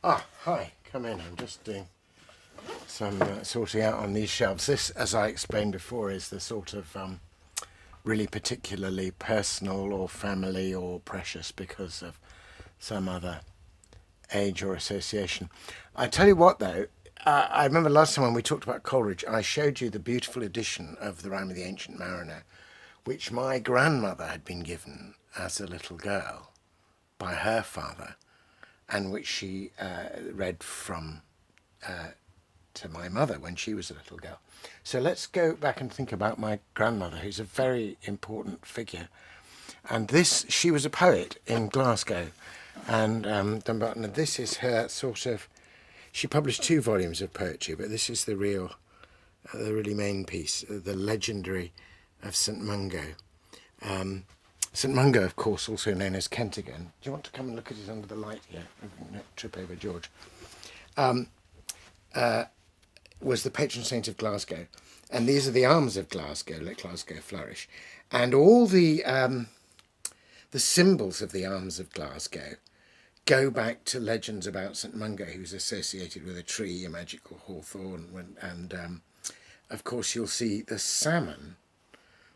Ah, hi, come in. I'm just doing some sorting out on these shelves. This, as I explained before, is the sort of really particularly personal or family or precious because of some other age or association. I tell you what, though, I remember last time when we talked about Coleridge, I showed you the beautiful edition of The Rime of the Ancient Mariner, which my grandmother had been given as a little girl by her father, and which she read from to my mother when she was a little girl. So let's go back and think about my grandmother, who's a very important figure. And this, she was a poet in Glasgow, and Dumbarton. And this is her sort of. She published 2 volumes of poetry, but this is the really main piece, the legendary of St Mungo. St Mungo, of course, also known as Kentigern. Do you want to come and look at it under the light here? Not trip over George. Was the patron saint of Glasgow, and these are the arms of Glasgow. Let Glasgow flourish, and all the symbols of the arms of Glasgow go back to legends about St Mungo, who's associated with a tree, a magical hawthorn, and of course you'll see the salmon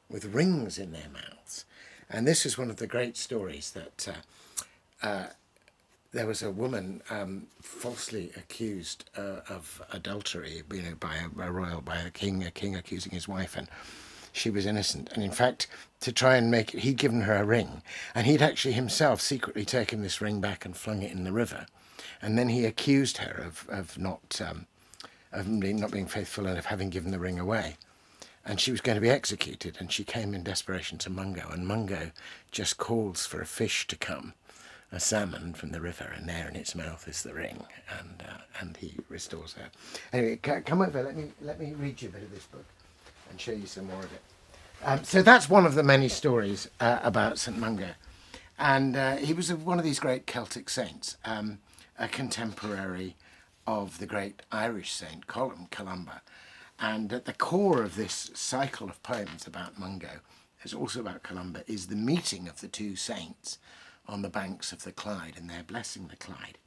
with rings in their mouths. And this is one of the great stories that there was a woman falsely accused of adultery, by a king accusing his wife, and she was innocent. And in fact, to try and make it, he'd given her a ring, and he'd actually himself secretly taken this ring back and flung it in the river, and then he accused her of not being faithful and of having given the ring away. And she was going to be executed, and she came in desperation to Mungo, and Mungo just calls for a fish to come, a salmon from the river, and there in its mouth is the ring, and he restores her. Anyway, come over. Let me read you a bit of this book and show you some more of it. So that's one of the many stories about St Mungo, and he was one of these great Celtic saints, a contemporary of the great Irish saint Columba. And at the core of this cycle of poems about Mungo, is also about Columba, is the meeting of the 2 saints on the banks of the Clyde, and their blessing the Clyde.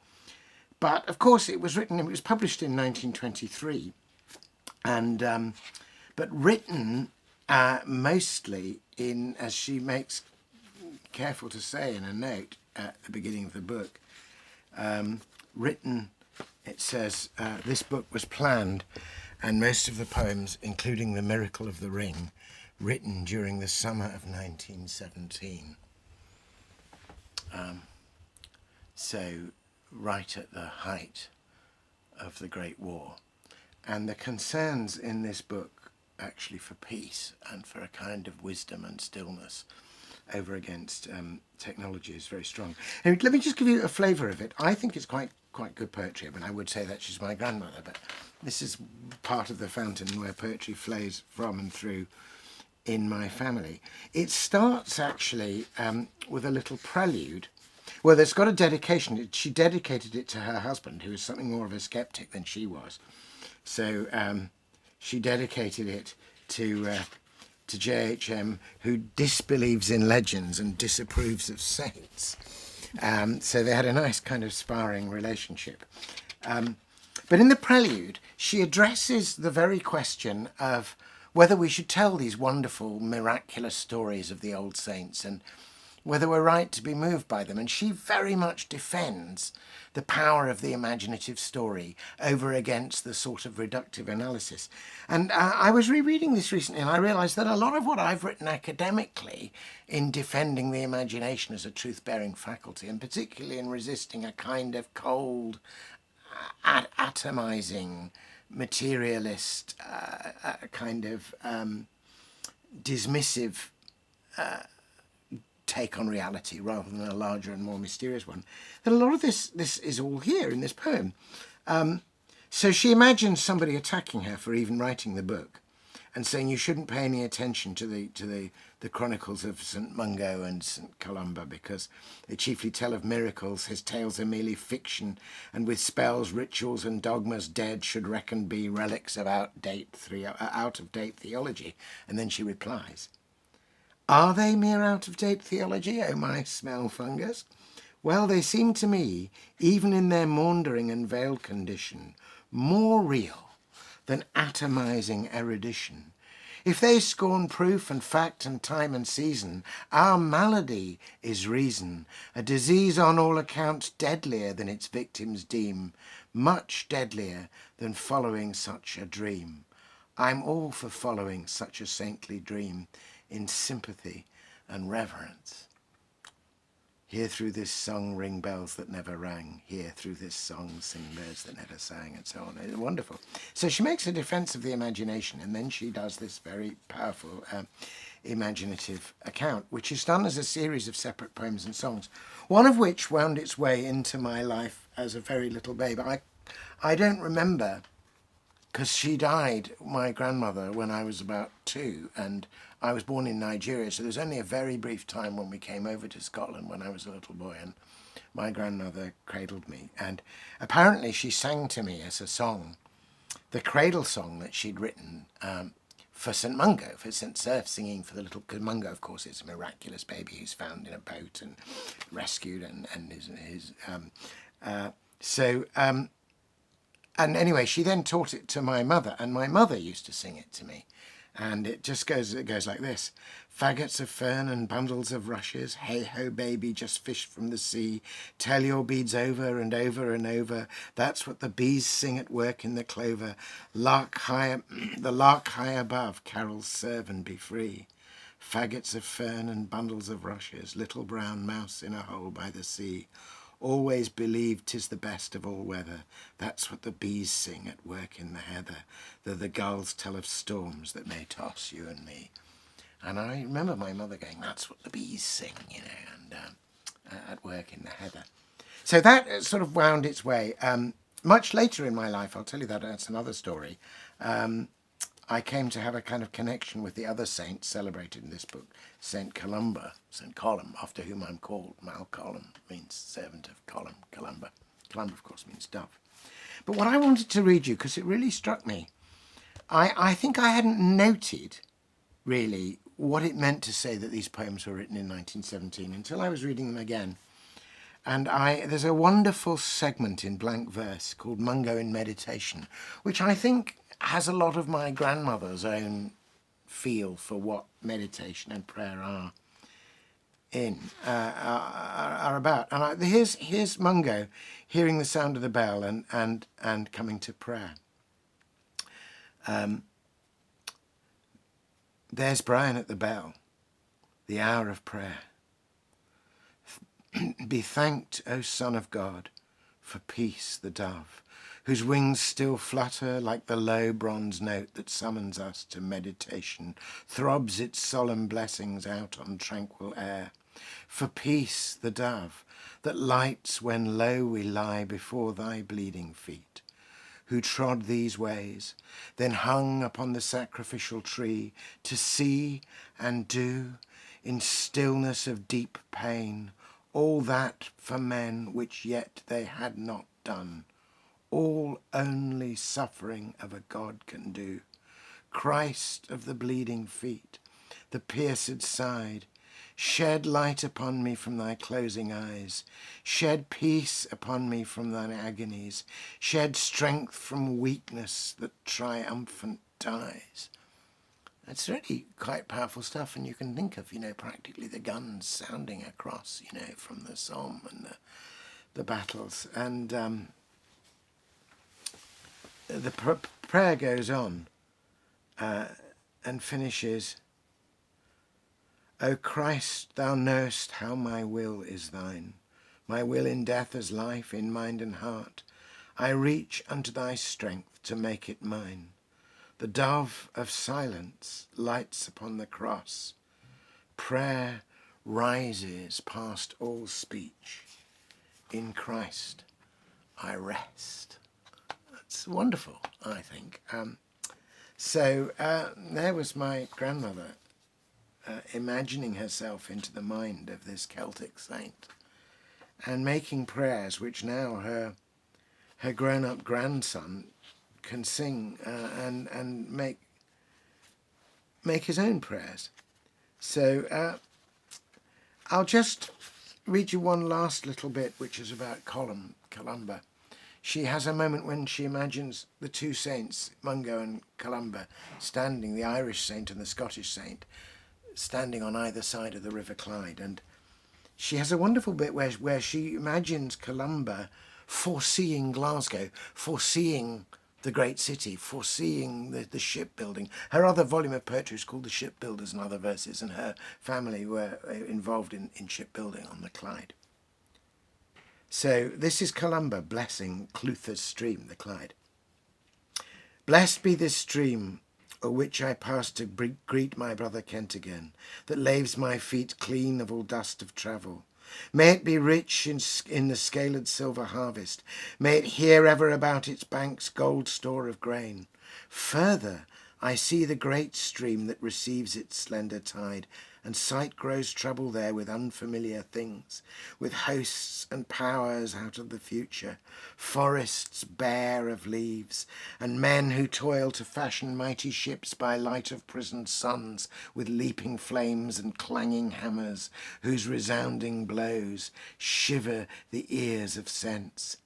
But of course it was published in 1923, and but written mostly in, as she makes careful to say in a note at the beginning of the book, it says, this book was planned, and most of the poems, including The Miracle of the Ring, written during the summer of 1917. So right at the height of the Great War. And the concerns in this book actually for peace and for a kind of wisdom and stillness over against technology is very strong. And let me just give you a flavour of it. I think it's quite good poetry. I mean, I would say that she's my grandmother, but this is part of the fountain where poetry flows from and through in my family. It starts actually with a little prelude. Well, it's got a dedication. She dedicated it to her husband, who was something more of a skeptic than she was. So she dedicated it to JHM, who disbelieves in legends and disapproves of saints. So they had a nice kind of sparring relationship. But in the prelude, she addresses the very question of whether we should tell these wonderful, miraculous stories of the old saints and whether we're right to be moved by them. And she very much defends the power of the imaginative story over against the sort of reductive analysis. And I was rereading this recently, and I realised that a lot of what I've written academically in defending the imagination as a truth-bearing faculty, and particularly in resisting a kind of cold, atomizing, materialist, kind of dismissive take on reality rather than a larger and more mysterious one, that a lot of this is all here in this poem. So she imagines somebody attacking her for even writing the book and saying you shouldn't pay any attention to the chronicles of St Mungo and St Columba because they chiefly tell of miracles. His tales are merely fiction, and with spells, rituals and dogmas dead should reckon be relics of out-of-date theology. And then she replies, are they mere out-of-date theology, oh my smell fungus? Well, they seem to me, even in their maundering and veiled condition, more real than atomizing erudition. If they scorn proof and fact and time and season, our malady is reason, a disease on all accounts deadlier than its victims deem, much deadlier than following such a dream. I'm all for following such a saintly dream in sympathy and reverence. Hear through this song ring bells that never rang. Hear through this song sing birds that never sang, and so on. It's wonderful. So she makes a defence of the imagination, and then she does this very powerful imaginative account, which is done as a series of separate poems and songs, one of which wound its way into my life as a very little babe. I don't remember, because she died, my grandmother, when I was about 2, and I was born in Nigeria, so there was only a very brief time when we came over to Scotland when I was a little boy, and my grandmother cradled me. And apparently she sang to me as a song, the Cradle song that she'd written for St Mungo, for St Cerf, singing for the little, because Mungo, of course, is a miraculous baby who's found in a boat and rescued, and and anyway, she then taught it to my mother, and my mother used to sing it to me. And it goes like this. Faggots of fern and bundles of rushes, hey ho baby, just fished from the sea. Tell your beads over and over and over. That's what the bees sing at work in the clover. The lark high above carols serve and be free. Faggots of fern and bundles of rushes, little brown mouse in a hole by the sea. Always believe 'tis the best of all weather. That's what the bees sing at work in the heather. Though the gulls tell of storms that may toss you and me. And I remember my mother going, that's what the bees sing, and at work in the heather. So that sort of wound its way. Much later in my life, I'll tell you that's another story, I came to have a kind of connection with the other saint celebrated in this book, St Columba, St Columb, after whom I'm called. Malcolm means servant of Columba. Columba, of course, means dove. But what I wanted to read you, because it really struck me, I think I hadn't noted, really, what it meant to say that these poems were written in 1917 until I was reading them again. And there's a wonderful segment in blank verse called Mungo in Meditation, which I think has a lot of my grandmother's own feel for what meditation and prayer are about. And here's Mungo hearing the sound of the bell and coming to prayer. There's Brian at the bell, the hour of prayer. Be thanked, O Son of God, for peace, the dove, whose wings still flutter like the low bronze note that summons us to meditation, throbs its solemn blessings out on tranquil air. For peace, the dove, that lights when low we lie before thy bleeding feet, who trod these ways, then hung upon the sacrificial tree to see and do, in stillness of deep pain, all that for men which yet they had not done, all only suffering of a God can do. Christ of the bleeding feet, the pierced side, shed light upon me from thy closing eyes, shed peace upon me from thine agonies, shed strength from weakness that triumphant dies. It's really quite powerful stuff, and you can think of, practically the guns sounding across, from the Somme and the battles. And the prayer goes on and finishes, O Christ, thou knowest how my will is thine, my will in death as life, in mind and heart. I reach unto thy strength to make it mine. The dove of silence lights upon the cross. Prayer rises past all speech. In Christ I rest. That's wonderful, I think. So there was my grandmother imagining herself into the mind of this Celtic saint and making prayers which now her grown-up grandson can sing and make his own prayers. So I'll just read you one last little bit, which is about Columba. She has a moment when she imagines the two saints, Mungo and Columba, standing, the Irish saint and the Scottish saint, standing on either side of the River Clyde. And she has a wonderful bit where she imagines Columba foreseeing Glasgow, foreseeing the great city, foreseeing the shipbuilding. Her other volume of poetry is called The Shipbuilders and Other Verses, and her family were involved in shipbuilding on the Clyde. So this is Columba blessing Clutha's stream, the Clyde. Blessed be this stream, o' which I passed to greet my brother Kent again, that laves my feet clean of all dust of travel. May it be rich in the scaled silver harvest. May it hear ever about its banks gold store of grain. Further, I see the great stream that receives its slender tide, and sight grows trouble there with unfamiliar things, with hosts and powers out of the future, forests bare of leaves, and men who toil to fashion mighty ships by light of prisoned suns, with leaping flames and clanging hammers, whose resounding blows shiver the ears of sense.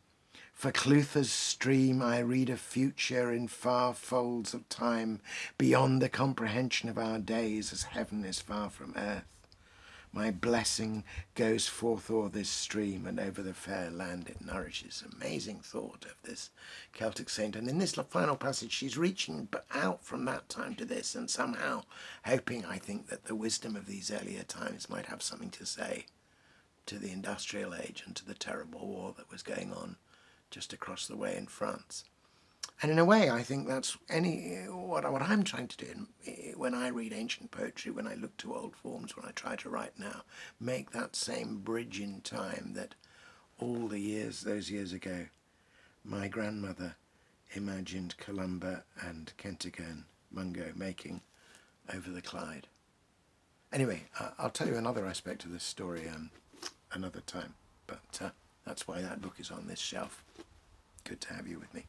For Clutha's stream I read a future in far folds of time, beyond the comprehension of our days, as heaven is far from earth. My blessing goes forth o'er this stream, and over the fair land it nourishes. Amazing thought of this Celtic saint. And in this final passage, she's reaching out from that time to this, and somehow hoping, I think, that the wisdom of these earlier times might have something to say to the industrial age and to the terrible war that was going on just across the way in France. And in a way, I think that's what I'm trying to do when I read ancient poetry, when I look to old forms, when I try to write now, make that same bridge in time that all those years ago, my grandmother imagined Columba and Kentigern, Mungo, making over the Clyde. Anyway, I'll tell you another aspect of this story another time, but that's why that book is on this shelf. Good to have you with me.